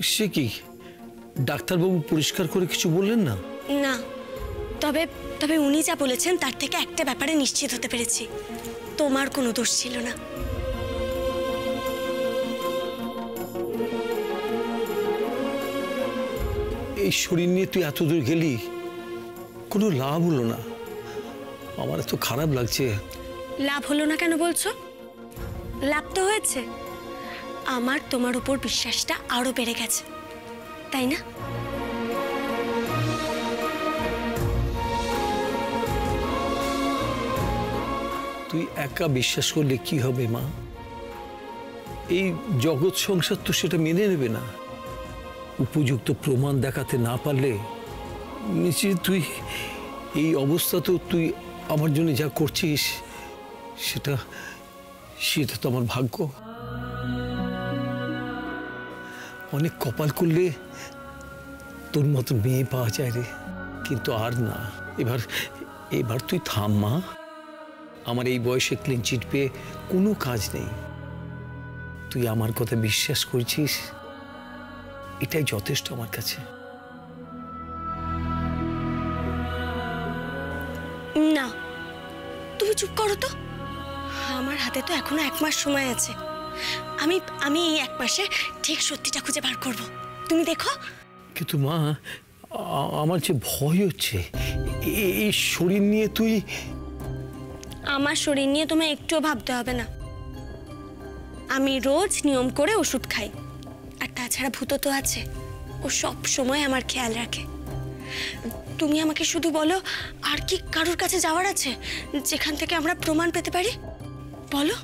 সে কি ডাক্তারবাবু পরিষ্কার করে কিছু বললেন না? না, তবে তবে উনি যা বলেছেন তার থেকে একটা ব্যাপারে নিশ্চিত হতে পেরেছি, তোমার কোনো দোষ ছিল না। এই শরীর নিয়ে তুই এত দূর গেলি, কোনো লাভ হলো না। আমার এত খারাপ লাগছে। লাভ হলো না কেন বলছো? লাভ তো হয়েছে। আমার তোমার উপর বিশ্বাসটা আরো বেড়ে গেছে, তাই না? তুই একা বিশ্বাস করলে কি হবে মা? এই জগৎ সংসার তো সেটা মেনে নেবে না। উপযুক্ত প্রমাণ দেখাতে না পারলে নিশ্চয়ই তুই এই অবস্থা, তো তুই আমার জন্য যা করছিস সেটা সেটা তো আমার ভাগ্য। অনেক কপাল করলে তোর মতো মেয়ে পাওয়া যায় রে, কিন্তু আর না। এবার এবার তুই থাম মা। আমার এই বয়সে ক্লিন চিট পেয়ে কোনো কাজ নেই। তুই আমার কথা বিশ্বাস করছিস, এটাই যথেষ্ট আমার কাছে। না, তুমি চুপ করো তো। আমার হাতে তো এখনো 1 মাস সময় আছে। আমি আমি এই 1 মাসে ঠিক সত্যিটা খুঁজে বার করব, তুমি দেখো। কিন্তু মা, আমার যে ভয় হচ্ছে, এই শরীর নিয়ে তুই। আমার শরীর নিয়ে তোমায় একটুও ভাবতে হবে না। আমি রোজ নিয়ম করে ওষুধ খাই, আর তাছাড়া ভূত তো আছে, ও সব সময় আমার খেয়াল রাখে। তুমি আমাকে শুধু বলো, আর কি কারোর কাছে যাওয়ার আছে যেখান থেকে আমরা প্রমাণ পেতে পারি? বলো।